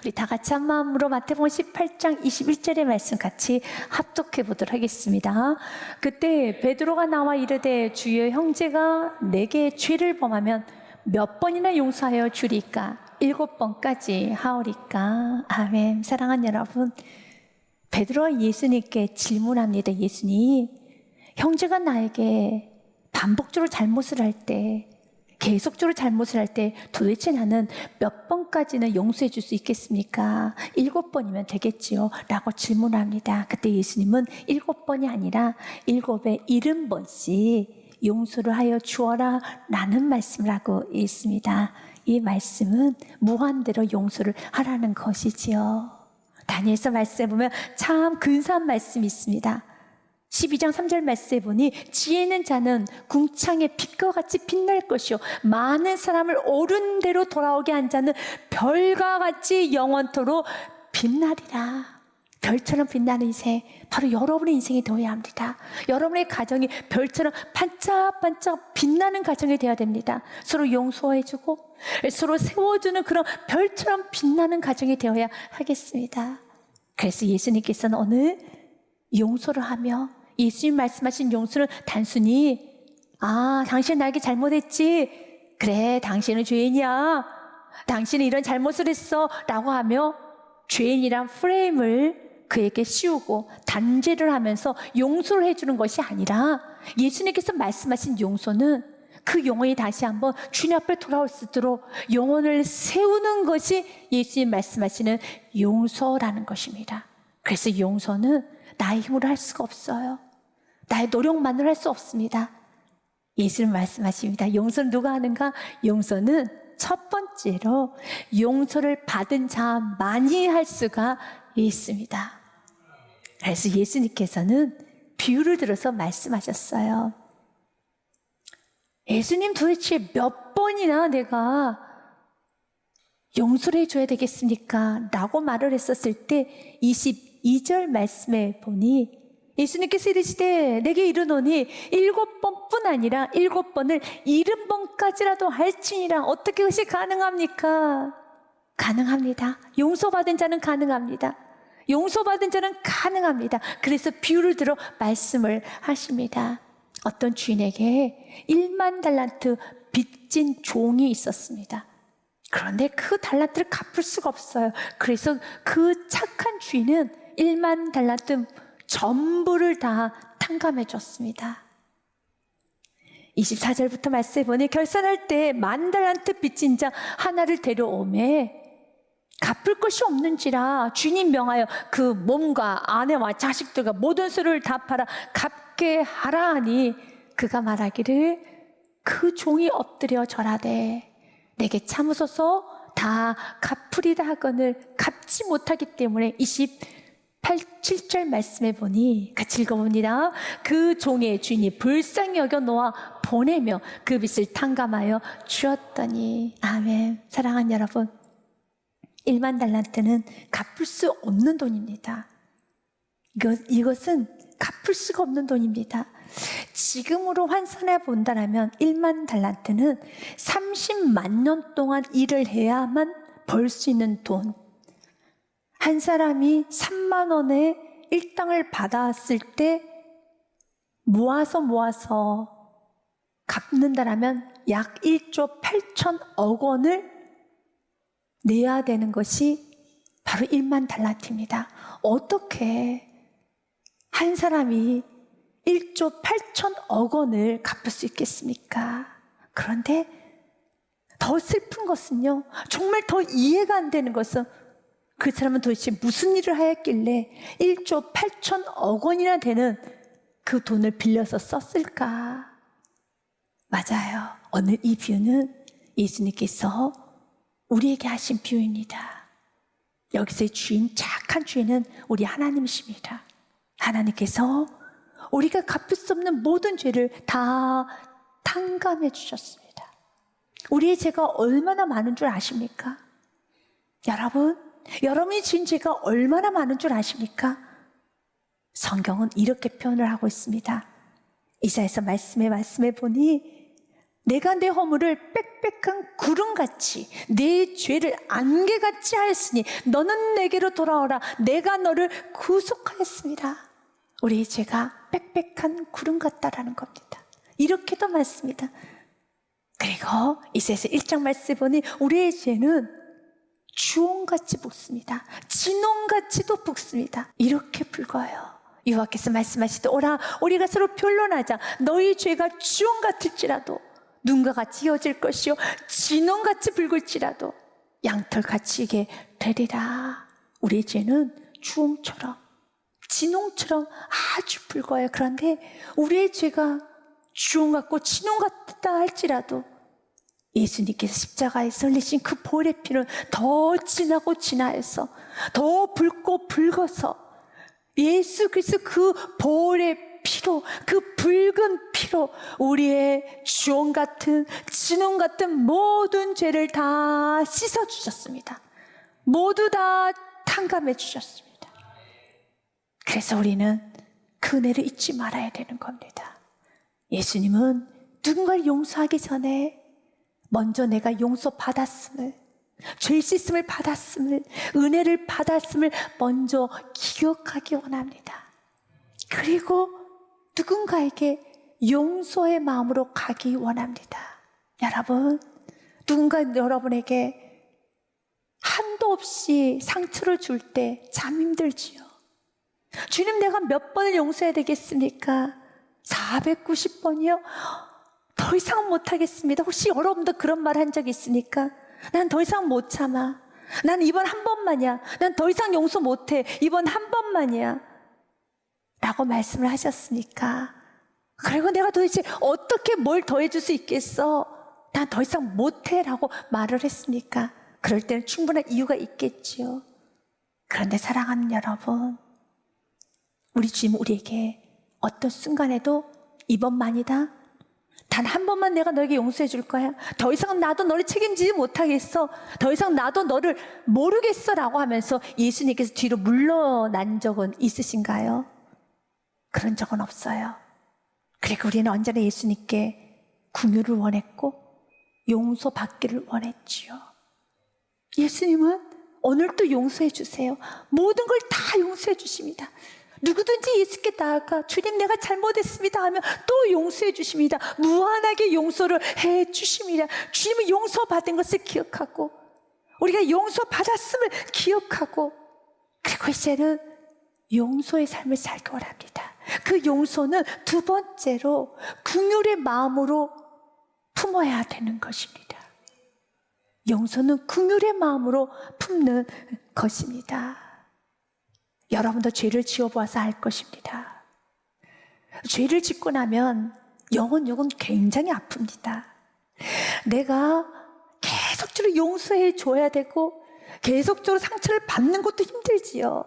우리 다 같이 한 마음으로 마태복음 18장 21절의 말씀 같이 합독해 보도록 하겠습니다. 그때 베드로가 나와 이르되 주여 형제가 내게 죄를 범하면 몇 번이나 용서하여 주리까? 7번까지 하오리까? 아멘. 사랑하는 여러분, 베드로가 예수님께 질문합니다. 예수님, 형제가 나에게 반복적으로 잘못을 할 때, 계속적으로 잘못을 할 때 도대체 나는 몇 번까지는 용서해 줄 수 있겠습니까? 7번이면 되겠지요? 라고 질문합니다. 그때 예수님은 7번이 아니라 7에 70번씩 용서를 하여 주어라 라는 말씀을 하고 있습니다. 이 말씀은 무한대로 용서를 하라는 것이지요. 다니엘서 말씀에 보면 참 근사한 말씀이 있습니다. 12장 3절 말씀에 보니 지혜 있는 자는 궁창의 빛과 같이 빛날 것이요 많은 사람을 옳은 대로 돌아오게 한 자는 별과 같이 영원토록 빛나리라. 별처럼 빛나는 인생, 바로 여러분의 인생이 되어야 합니다. 여러분의 가정이 별처럼 반짝반짝 빛나는 가정이 되어야 됩니다. 서로 용서해주고 서로 세워주는 그런 별처럼 빛나는 가정이 되어야 하겠습니다. 그래서 예수님께서는 오늘 용서를 하며, 예수님 말씀하신 용서는 단순히 당신 나에게 잘못했지, 그래 당신은 죄인이야, 당신은 이런 잘못을 했어 라고 하며 죄인이란 프레임을 그에게 씌우고 단죄를 하면서 용서를 해주는 것이 아니라, 예수님께서 말씀하신 용서는 그 영혼이 다시 한번 주님 앞에 돌아올 수 있도록 영혼을 세우는 것이 예수님 말씀하시는 용서라는 것입니다. 그래서 용서는 나의 힘으로 할 수가 없어요. 나의 노력만으로 할 수 없습니다. 예수님 말씀하십니다. 용서는 누가 하는가? 용서는 첫 번째로 용서를 받은 자만이 할 수가 있습니다. 그래서 예수님께서는 비유를 들어서 말씀하셨어요. 예수님, 도대체 몇 번이나 내가 용서를 해줘야 되겠습니까? 라고 말을 했었을 때 22절 말씀에 보니 예수님께서 이르시되 내게 이르노니 7번뿐 아니라 7번을 70번까지라도 할지니라. 어떻게 그것이 가능합니까? 가능합니다. 용서받은 자는 가능합니다. 용서받은 자는 가능합니다. 그래서 비유를 들어 말씀을 하십니다. 어떤 주인에게 1만 달란트 빚진 종이 있었습니다. 그런데 그 달란트를 갚을 수가 없어요. 그래서 그 착한 주인은 1만 달란트 전부를 다 탕감해 줬습니다. 24절부터 말씀해 보니 결산할 때 10,000달란트 빚진 자 하나를 데려오매 갚을 것이 없는지라 주님 명하여 그 몸과 아내와 자식들과 모든 수를 다 팔아 갚게 하라 하니, 그가 말하기를 그 종이 엎드려 절하되 내게 참으소서 다 갚으리라 하거늘 갚지 못하기 때문에 7절 말씀해 보니 같이 읽어봅니다. 그 종의 주인이 불쌍히 여겨 놓아 보내며 그 빚을 탕감하여 주었더니. 아멘. 사랑하는 여러분, 1만 달란트는 갚을 수 없는 돈입니다. 이것은 갚을 수가 없는 돈입니다. 지금으로 환산해 본다면 1만 달란트는 30만 년 동안 일을 해야만 벌 수 있는 돈. 한 사람이 3만 원의 일당을 받았을 때 모아서 갚는다라면 약 1조 8천억 원을 내야 되는 것이 바로 1만 달란트입니다. 어떻게 한 사람이 1조 8천억 원을 갚을 수 있겠습니까? 그런데 더 슬픈 것은요, 정말 더 이해가 안 되는 것은 그 사람은 도대체 무슨 일을 하였길래 1조 8천억 원이나 되는 그 돈을 빌려서 썼을까? 맞아요. 오늘 이 비유는 예수님께서 우리에게 하신 비유입니다. 여기서의 주인, 착한 주인은 우리 하나님이십니다. 하나님께서 우리가 갚을 수 없는 모든 죄를 다 탕감해 주셨습니다. 우리의 죄가 얼마나 많은 줄 아십니까? 여러분이 지은 죄가 얼마나 많은 줄 아십니까? 성경은 이렇게 표현을 하고 있습니다. 이사야서 말씀에 보니 내가 내 허물을 빽빽한 구름같이 내 죄를 안개같이 하였으니 너는 내게로 돌아오라. 내가 너를 구속하였습니다. 우리의 죄가 빽빽한 구름 같다라는 겁니다. 이렇게도 말씀입니다. 그리고 이사야서 1장 말씀에 보니 우리의 죄는 주홍같이 붓습니다. 진홍같이도 붓습니다. 이렇게 붉어요. 여호와께서 말씀하시되 오라 우리가 서로 변론하자. 너희 죄가 주홍 같을지라도 눈과 같이 이어질 것이요 진홍같이 붉을지라도 양털같이 이게 되리라. 우리의 죄는 주홍처럼 진홍처럼 아주 붉어요. 그런데 우리의 죄가 주홍 같고 진홍 같다 할지라도 예수님께서 십자가에서 흘리신 그 보혈의 피는 더 진하고 진하여서 더 붉고 붉어서 예수 그리스도 그 보혈의 피로, 그 붉은 피로 우리의 주홍 같은 진홍 같은 모든 죄를 다 씻어 주셨습니다. 모두 다 탕감해 주셨습니다. 그래서 우리는 그 은혜를 잊지 말아야 되는 겁니다. 예수님은 누군가를 용서하기 전에 먼저 내가 용서받았음을, 죄 씻음을 받았음을, 은혜를 받았음을 먼저 기억하기 원합니다. 그리고 누군가에게 용서의 마음으로 가기 원합니다. 여러분, 누군가 여러분에게 한도 없이 상처를 줄 때 참 힘들지요. 주님, 내가 몇 번을 용서해야 되겠습니까? 490번이요? 더 이상 못하겠습니다. 혹시 여러분도 그런 말 한 적 있습니까? 난 더 이상 못 참아. 난 이번 한 번만이야. 난 더 이상 용서 못해. 이번 한 번만이야. 라고 말씀을 하셨으니까, 그리고 내가 도대체 어떻게 뭘 더 해줄 수 있겠어? 난 더 이상 못해 라고 말을 했으니까 그럴 때는 충분한 이유가 있겠지요. 그런데 사랑하는 여러분, 우리 주님 우리에게 어떤 순간에도 이번만이다, 단 한 번만 내가 너에게 용서해 줄 거야, 더 이상 나도 너를 책임지지 못하겠어, 더 이상 나도 너를 모르겠어 라고 하면서 예수님께서 뒤로 물러난 적은 있으신가요? 그런 적은 없어요. 그리고 우리는 언제나 예수님께 긍휼을 원했고 용서받기를 원했지요. 예수님은 오늘도 용서해 주세요. 모든 걸 다 용서해 주십니다. 누구든지 예수께 나아가 주님 내가 잘못했습니다 하면 또 용서해 주십니다. 무한하게 용서를 해 주십니다. 주님은 용서받은 것을 기억하고 우리가 용서받았음을 기억하고, 그리고 이제는 용서의 삶을 살기 원합니다. 그 용서는 두 번째로 긍휼의 마음으로 품어야 되는 것입니다. 용서는 긍휼의 마음으로 품는 것입니다. 여러분도 죄를 지어보아서 알 것입니다. 죄를 짓고 나면 영은 굉장히 아픕니다. 내가 계속적으로 용서해 줘야 되고 계속적으로 상처를 받는 것도 힘들지요.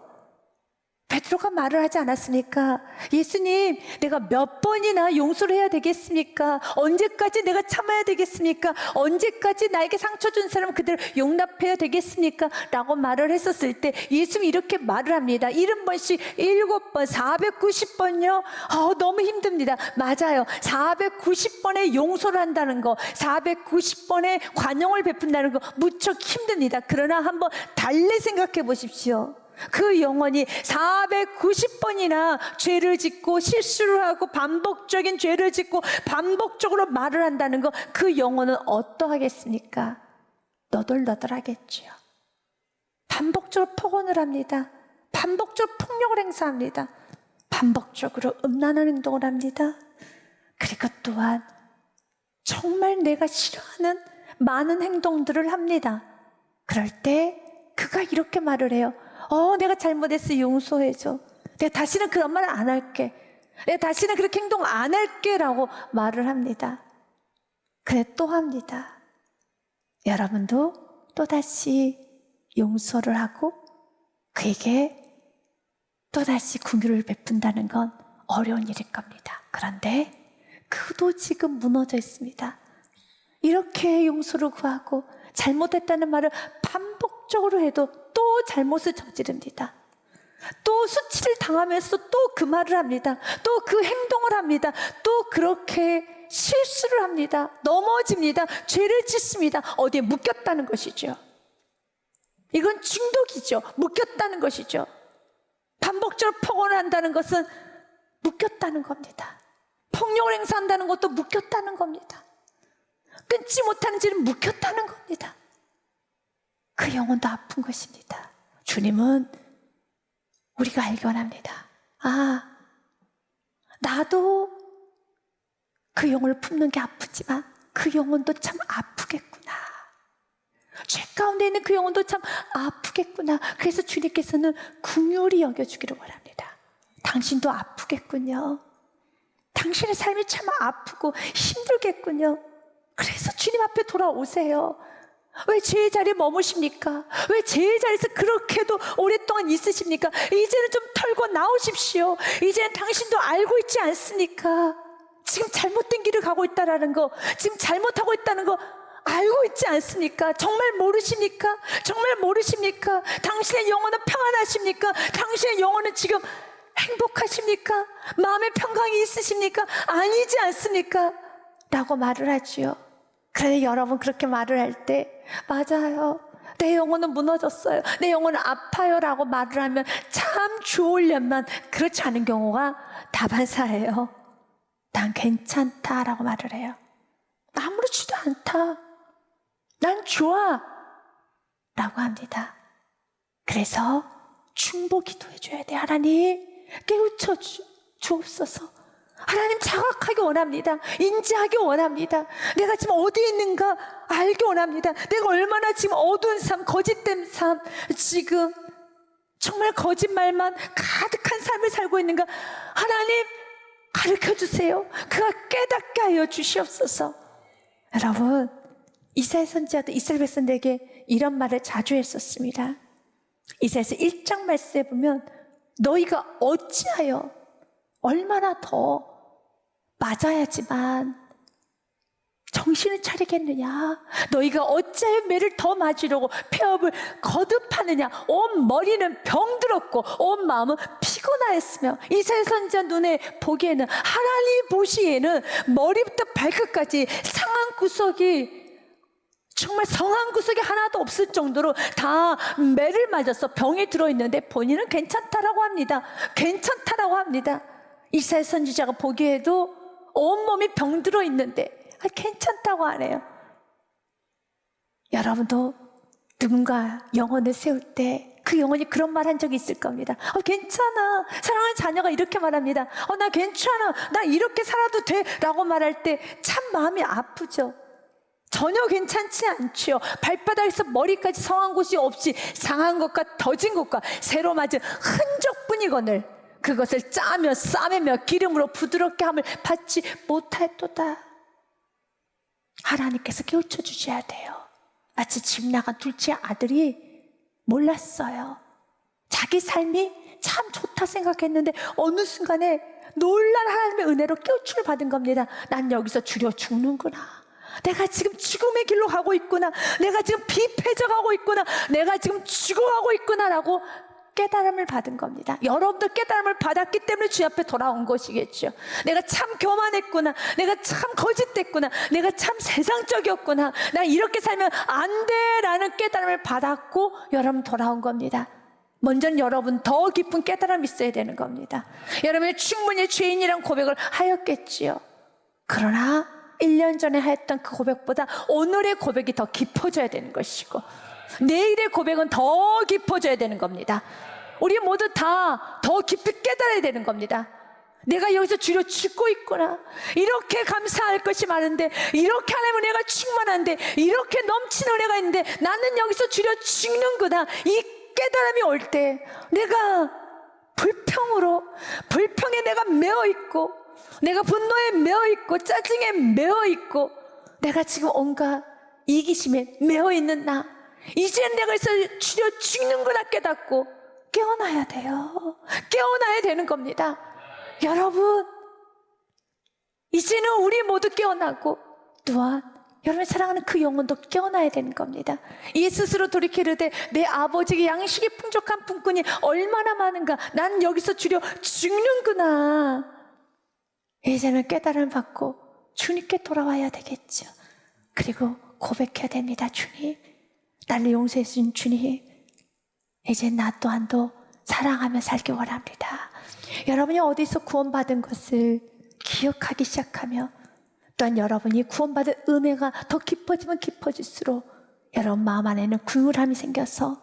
베드로가 말을 하지 않았습니까? 예수님, 내가 몇 번이나 용서를 해야 되겠습니까? 언제까지 내가 참아야 되겠습니까? 언제까지 나에게 상처 준 사람 그대로 용납해야 되겠습니까? 라고 말을 했었을 때 예수님이 이렇게 말을 합니다. 70번씩 7번 490번요? 너무 힘듭니다. 맞아요. 490번의 용서를 한다는 거, 490번의 관용을 베푼다는 거 무척 힘듭니다. 그러나 한번 달리 생각해 보십시오. 그 영혼이 490번이나 죄를 짓고 실수를 하고 반복적인 죄를 짓고 반복적으로 말을 한다는 거, 그 영혼은 어떠하겠습니까? 너덜너덜하겠지요. 반복적으로 폭언을 합니다. 반복적으로 폭력을 행사합니다. 반복적으로 음란한 행동을 합니다. 그리고 또한 정말 내가 싫어하는 많은 행동들을 합니다. 그럴 때 그가 이렇게 말을 해요. 내가 잘못했어, 용서해줘. 내가 다시는 그런 말 안 할게. 내가 다시는 그렇게 행동 안 할게 라고 말을 합니다. 그래 또 합니다. 여러분도 또다시 용서를 하고 그에게 또다시 긍휼을 베푼다는 건 어려운 일일 겁니다. 그런데 그도 지금 무너져 있습니다. 이렇게 용서를 구하고 잘못했다는 말을 반복적으로 해도 또 잘못을 저지릅니다. 또 수치를 당하면서 또 그 말을 합니다. 또 그 행동을 합니다. 또 그렇게 실수를 합니다. 넘어집니다. 죄를 짓습니다. 어디에 묶였다는 것이죠. 이건 중독이죠. 묶였다는 것이죠. 반복적으로 폭언을 한다는 것은 묶였다는 겁니다. 폭력을 행사한다는 것도 묶였다는 겁니다. 끊지 못하는 죄는 묶였다는 겁니다. 그 영혼도 아픈 것입니다. 주님은 우리가 알기 원합니다. 아, 나도 그 영혼을 품는 게 아프지만 그 영혼도 참 아프겠구나. 죄 가운데 있는 그 영혼도 참 아프겠구나. 그래서 주님께서는 긍휼히 여겨주기를 원합니다. 당신도 아프겠군요. 당신의 삶이 참 아프고 힘들겠군요. 그래서 주님 앞에 돌아오세요. 왜 죄의 자리에 머무십니까? 왜 죄의 자리에서 그렇게도 오랫동안 있으십니까? 이제는 좀 털고 나오십시오. 이제는 당신도 알고 있지 않습니까? 지금 잘못된 길을 가고 있다는 거, 지금 잘못하고 있다는 거 알고 있지 않습니까? 정말 모르십니까? 정말 모르십니까? 당신의 영혼은 평안하십니까? 당신의 영혼은 지금 행복하십니까? 마음의 평강이 있으십니까? 아니지 않습니까? 라고 말을 하지요. 그런데 여러분 그렇게 말을 할 때 맞아요, 내 영혼은 무너졌어요, 내 영혼은 아파요 라고 말을 하면 참 좋으려면 그렇지 않은 경우가 다반사예요. 난 괜찮다 라고 말을 해요. 아무렇지도 않다, 난 좋아 라고 합니다. 그래서 중보 기도해 줘야 돼. 하나님 깨우쳐 주옵소서. 하나님 자각하기 원합니다. 인지하기 원합니다. 내가 지금 어디에 있는가 알기 원합니다. 내가 얼마나 지금 어두운 삶, 거짓된 삶, 지금 정말 거짓말만 가득한 삶을 살고 있는가 하나님 가르쳐주세요. 그가 깨닫게 하여 주시옵소서. 여러분, 이사야 선지자도 이스라엘 백성들에게 이런 말을 자주 했었습니다. 이사야서 1장 말씀에 보면 너희가 어찌하여, 얼마나 더 맞아야지만 정신을 차리겠느냐, 너희가 어찌하여 매를 더 맞으려고 폐업을 거듭하느냐, 온 머리는 병들었고 온 마음은 피곤하였으며. 이사야 선지자 눈에 보기에는, 하나님 보시기에는 머리부터 발끝까지 상한 구석이, 정말 성한 구석이 하나도 없을 정도로 다 매를 맞아서 병이 들어있는데 본인은 괜찮다라고 합니다. 괜찮다라고 합니다. 이사야 선지자가 보기에도 온몸이 병들어 있는데 괜찮다고 하네요. 여러분도 누군가 영혼을 세울 때 그 영혼이 그런 말 한 적이 있을 겁니다. 괜찮아, 사랑하는 자녀가 이렇게 말합니다. 나 괜찮아, 나 이렇게 살아도 돼 라고 말할 때 참 마음이 아프죠. 전혀 괜찮지 않지요. 발바닥에서 머리까지 성한 곳이 없이 상한 것과 더진 것과 새로 맞은 흔적뿐이거늘 그것을 짜며 싸매며 기름으로 부드럽게 함을 받지 못하였도다. 하나님께서 깨우쳐 주셔야 돼요. 마치 집 나간 둘째 아들이 몰랐어요. 자기 삶이 참 좋다 생각했는데 어느 순간에 놀란 하나님의 은혜로 깨우침을 받은 겁니다. 난 여기서 주려 죽는구나, 내가 지금 죽음의 길로 가고 있구나, 내가 지금 비패져가고 있구나, 내가 지금 죽어가고 있구나 라고 깨달음을 받은 겁니다. 여러분도 깨달음을 받았기 때문에 주님 앞에 돌아온 것이겠죠. 내가 참 교만했구나, 내가 참 거짓됐구나, 내가 참 세상적이었구나, 나 이렇게 살면 안 돼 라는 깨달음을 받았고 여러분 돌아온 겁니다. 먼저는 여러분 더 깊은 깨달음이 있어야 되는 겁니다. 여러분이 충분히 죄인이란 고백을 하였겠지요. 그러나 1년 전에 했던 그 고백보다 오늘의 고백이 더 깊어져야 되는 것이고 내일의 고백은 더 깊어져야 되는 겁니다. 우리 모두 다 더 깊이 깨달아야 되는 겁니다. 내가 여기서 주려 죽고 있구나, 이렇게 감사할 것이 많은데, 이렇게 하나님 은혜가 충만한데, 이렇게 넘치는 은혜가 있는데 나는 여기서 주려 죽는구나. 이 깨달음이 올 때 내가 불평에 내가 매어있고, 내가 분노에 매어있고, 짜증에 매어있고, 내가 지금 온갖 이기심에 매어있는 나, 이제 내가 여기서 주려 죽는구나 깨닫고 깨어나야 돼요. 깨어나야 되는 겁니다. 여러분, 이제는 우리 모두 깨어나고 또한 여러분이 사랑하는 그 영혼도 깨어나야 되는 겁니다. 이 스스로 돌이키르되 내 아버지에게 양식이 풍족한 품꾼이 얼마나 많은가, 난 여기서 주려 죽는구나. 이제는 깨달음을 받고 주님께 돌아와야 되겠죠. 그리고 고백해야 됩니다. 주님, 나를 용서해 주신 주님, 이제 나 또한도 사랑하며 살기 원합니다. 여러분이 어디서 구원받은 것을 기억하기 시작하며, 또한 여러분이 구원받은 은혜가 더 깊어지면 깊어질수록 여러분 마음 안에는 궁울함이 생겨서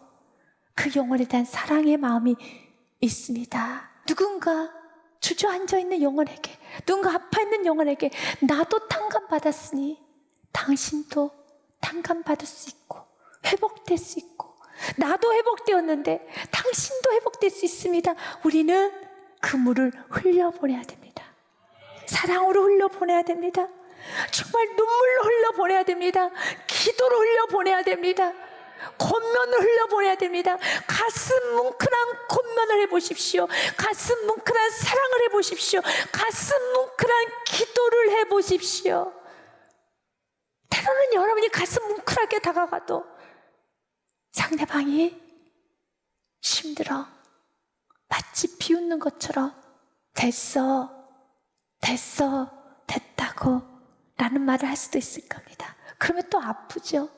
그 영혼에 대한 사랑의 마음이 있습니다. 누군가 주저앉아 있는 영혼에게, 누군가 아파있는 영혼에게 나도 탕감받았으니 당신도 탕감받을 수 있고 회복될 수 있고, 나도 회복되었는데 당신도 회복될 수 있습니다. 우리는 그 물을 흘려보내야 됩니다. 사랑으로 흘려보내야 됩니다. 정말 눈물로 흘려보내야 됩니다. 기도로 흘려보내야 됩니다. 권면을 흘려보내야 됩니다. 가슴 뭉클한 권면을 해보십시오. 가슴 뭉클한 사랑을 해보십시오. 가슴 뭉클한 기도를 해보십시오. 때로는 여러분이 가슴 뭉클하게 다가가도 상대방이 힘들어 마치 비웃는 것처럼 됐어, 됐다고 라는 말을 할 수도 있을 겁니다. 그러면 또 아프죠.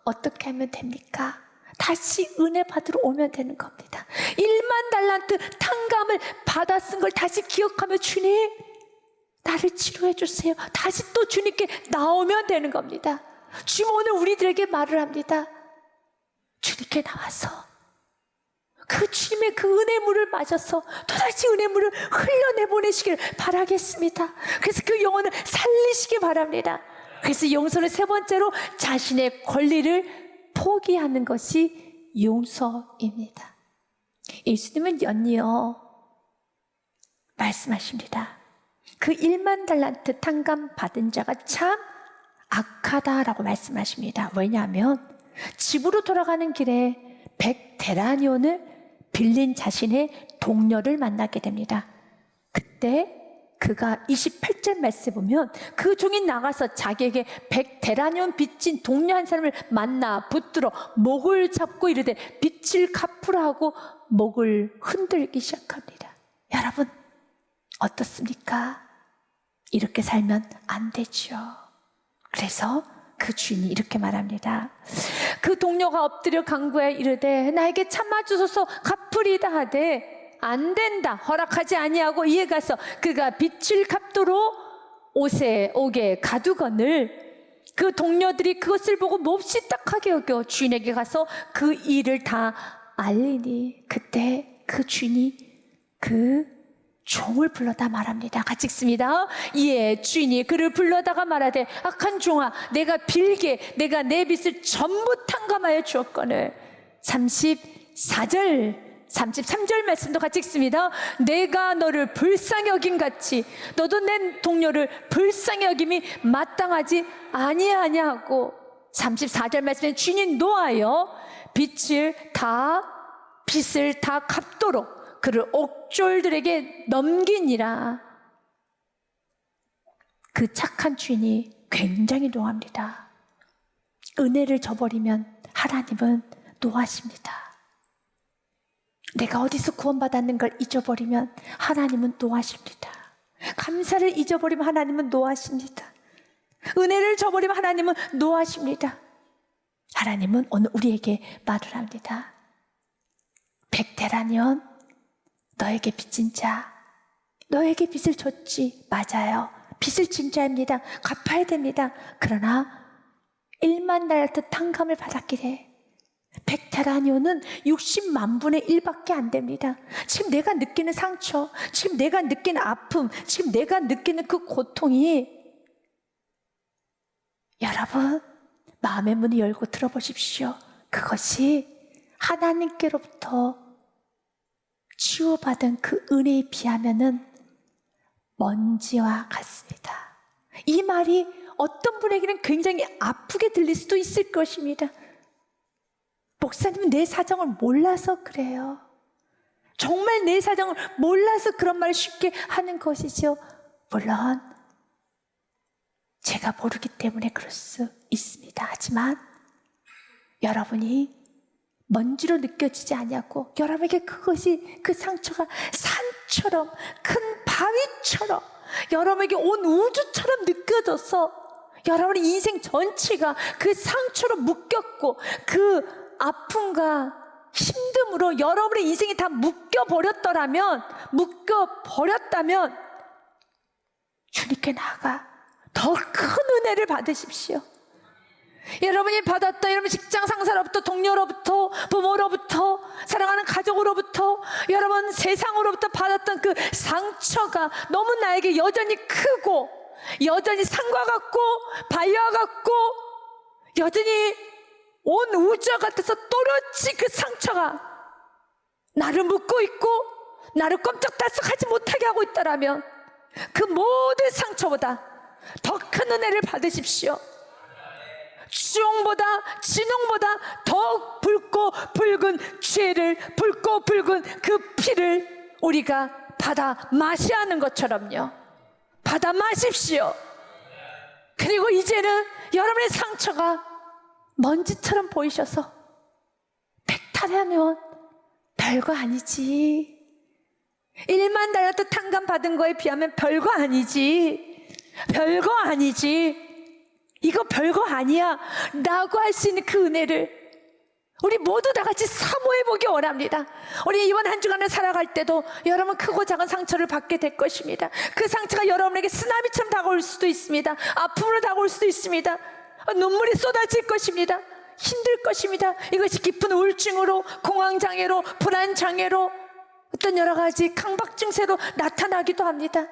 어떻게 하면 됩니까? 다시 은혜 받으러 오면 되는 겁니다. 1만 달란트 탕감을 받아 쓴 걸 다시 기억하며, 주님, 나를 치료해 주세요. 다시 또 주님께 나오면 되는 겁니다. 주님 오늘 우리들에게 말을 합니다. 주님께 나와서 그 주님의 그 은혜물을 맞아서 또다시 은혜물을 흘려내보내시기를 바라겠습니다. 그래서 그 영혼을 살리시기 바랍니다. 그래서 용서는 세 번째로 자신의 권리를 포기하는 것이 용서입니다. 예수님은 연이어 말씀하십니다. 그 1만 달란트 탕감 받은 자가 참 악하다라고 말씀하십니다. 왜냐하면 집으로 돌아가는 길에 100데나리온을 빌린 자신의 동료를 만나게 됩니다. 그때 그가 28절 말씀에 보면 그 종이 나가서 자기에게 100데나리온 빚진 동료 한 사람을 만나 붙들어 목을 잡고 이르되 빚을 갚으라 하고 목을 흔들기 시작합니다. 여러분 어떻습니까? 이렇게 살면 안 되죠. 그래서 그 주인이 이렇게 말합니다. 그 동료가 엎드려 간구하여 이르되 나에게 참아주소서 갚으리다 하되 안 된다 허락하지 아니하고 이에 가서 그가 빚을 갚도록 옥에 가두거늘 그 동료들이 그것을 보고 몹시 딱하게 여겨 주인에게 가서 그 일을 다 알리니 그때 그 주인이 그 종을 불러다 말합니다. 같이 읽습니다. 이에 주인이 그를 불러다가 말하되 악한 종아 내가 빌게 내가 내 빚을 전부 탕감하여 주었거늘. 33절 말씀도 같이 읽습니다. 내가 너를 불쌍히 여김 같이 너도 내 동료를 불쌍히 여김이 마땅하지 아니하냐 하고 34절 말씀에 주인이 노하여 빚을 다 갚도록 그를 옥졸들에게 넘기니라. 그 착한 주인이 굉장히 노합니다. 은혜를 저버리면 하나님은 노하십니다. 내가 어디서 구원받았는 걸 잊어버리면 하나님은 노하십니다. 감사를 잊어버리면 하나님은 노하십니다. 은혜를 저버리면 하나님은 노하십니다. 하나님은 오늘 우리에게 말을 합니다. 100데나리온 너에게 빚진 자, 너에게 빚을 줬지. 맞아요. 빚을 진 자입니다. 갚아야 됩니다. 그러나 1만 달란트 탕감을 받았기에 100데나리온은 60만 분의 1밖에 안 됩니다. 지금 내가 느끼는 상처, 지금 내가 느끼는 아픔, 지금 내가 느끼는 그 고통이 여러분 마음의 문을 열고 들어보십시오. 그것이 하나님께로부터 치유받은 그 은혜에 비하면은 먼지와 같습니다. 이 말이 어떤 분에게는 굉장히 아프게 들릴 수도 있을 것입니다. 목사님은 내 사정을 몰라서 그래요. 정말 내 사정을 몰라서 그런 말을 쉽게 하는 것이죠. 물론 제가 모르기 때문에 그럴 수 있습니다. 하지만 여러분이 먼지로 느껴지지 않냐고 여러분에게 그것이 그 상처가 산처럼 큰 바위처럼 여러분에게 온 우주처럼 느껴져서 여러분의 인생 전체가 그 상처로 묶였고 그 아픔과 힘듦으로 여러분의 인생이 다 묶여버렸다면 주님께 나아가 더 큰 은혜를 받으십시오. 여러분이 받았던 여러분 직장 상사로부터, 동료로부터, 부모로부터, 사랑하는 가족으로부터, 여러분 세상으로부터 받았던 그 상처가 너무 나에게 여전히 크고 여전히 산과 같고 바위와 같고 여전히 온 우주와 같아서 또렷이 그 상처가 나를 묶고 있고 나를 꼼짝달싹하지 못하게 하고 있다라면 그 모든 상처보다 더 큰 은혜를 받으십시오. 주홍보다 진홍보다 더욱 붉고 붉은 죄를, 붉고 붉은 그 피를 우리가 받아 마셔야 하는 것처럼요, 받아 마십시오. 그리고 이제는 여러분의 상처가 먼지처럼 보이셔서 백탈하면 별거 아니지, 1만 달러도 탕감 받은 거에 비하면 별거 아니지, 별거 아니지, 이거 별거 아니야 라고 할 수 있는 그 은혜를 우리 모두 다 같이 사모해 보기 원합니다. 우리 이번 한 주간을 살아갈 때도 여러분 크고 작은 상처를 받게 될 것입니다. 그 상처가 여러분에게 쓰나미처럼 다가올 수도 있습니다. 아픔으로 다가올 수도 있습니다. 눈물이 쏟아질 것입니다. 힘들 것입니다. 이것이 깊은 우울증으로, 공황장애로, 불안장애로, 어떤 여러 가지 강박 증세로 나타나기도 합니다.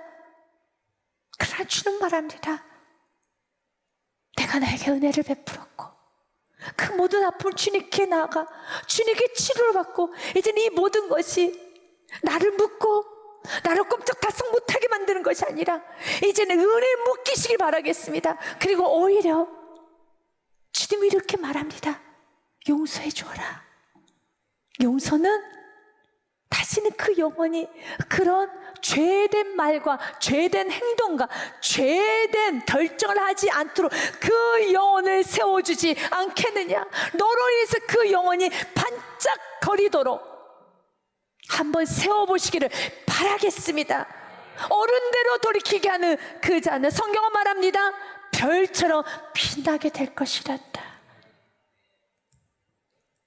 그러나 주는 말합니다. 내가 나에게 은혜를 베풀었고 그 모든 아픔을 주님께 나아가 주님께 치료를 받고 이제는 이 모든 것이 나를 묶고 나를 꼼짝달싹 못하게 만드는 것이 아니라 이제는 은혜에 묶이시길 바라겠습니다. 그리고 오히려 주님이 이렇게 말합니다. 용서해 주어라. 용서는 다시는 그 영혼이 그런 죄된 말과 죄된 행동과 죄된 결정을 하지 않도록 그 영혼을 세워주지 않겠느냐. 너로 인해서 그 영혼이 반짝거리도록 한번 세워보시기를 바라겠습니다. 어른대로 돌이키게 하는 그 자는 성경은 말합니다. 별처럼 빛나게 될 것이란다.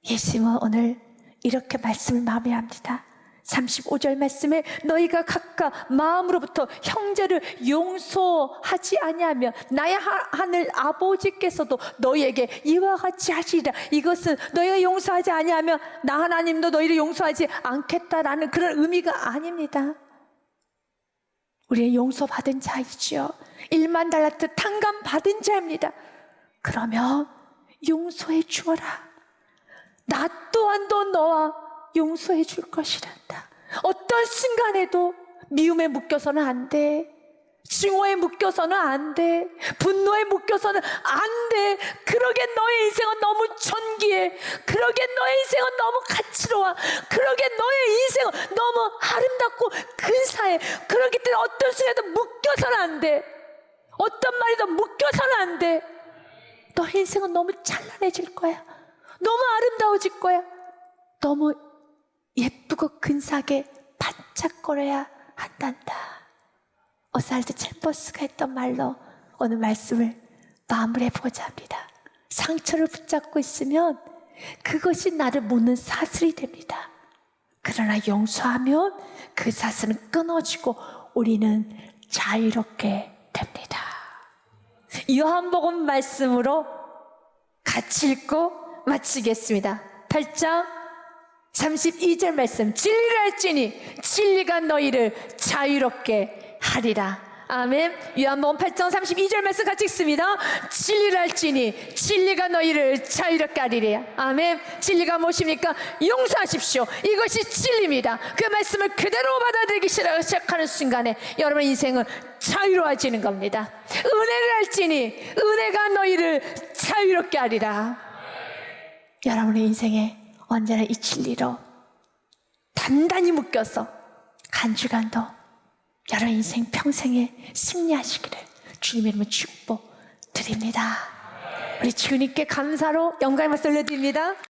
예수님은 오늘 이렇게 말씀을 마무리합니다. 35절 말씀에 너희가 각각 마음으로부터 형제를 용서하지 아니하면 나의 하늘 아버지께서도 너희에게 이와 같이 하시리라. 이것은 너희가 용서하지 아니하면 나 하나님도 너희를 용서하지 않겠다라는 그런 의미가 아닙니다. 우리는 용서받은 자이지요. 1만 달란트 탕감 받은 자입니다. 그러면 용서해 주어라. 나 또한도 너와 용서해 줄 것이란다. 어떤 순간에도 미움에 묶여서는 안 돼. 증오에 묶여서는 안 돼. 분노에 묶여서는 안 돼. 그러게 너의 인생은 너무 존귀해. 그러게 너의 인생은 너무 가치로워. 그러게 너의 인생은 너무 아름답고 근사해. 그렇기 때문에 어떤 순간에도 묶여서는 안 돼. 어떤 말에도 묶여서는 안 돼. 너의 인생은 너무 찬란해질 거야. 너무 아름다워질 거야. 너무 예쁘고 근사하게 반짝거려야 한단다. 오살드 챔버스가 했던 말로 오늘 말씀을 마무리해보고자 합니다. 상처를 붙잡고 있으면 그것이 나를 묶는 사슬이 됩니다. 그러나 용서하면 그 사슬은 끊어지고 우리는 자유롭게 됩니다. 요한복음 말씀으로 같이 읽고 마치겠습니다. 8장 32절 말씀. 진리를 알지니 진리가 너희를 자유롭게 하리라. 아멘. 요한복음 8장 32절 말씀 같이 읽습니다. 진리를 알지니 진리가 너희를 자유롭게 하리라. 아멘. 진리가 무엇입니까? 용서하십시오. 이것이 진리입니다. 그 말씀을 그대로 받아들이기 시작하는 순간에 여러분 인생은 자유로워지는 겁니다. 은혜를 알지니 은혜가 너희를 자유롭게 하리라. 여러분의 인생에 언제나 이 진리로 단단히 묶여서 한 주간도 여러분 인생 평생에 승리하시기를 주님의 이름으로 축복드립니다. 우리 주님께 감사로 영광의 말씀 올려드립니다.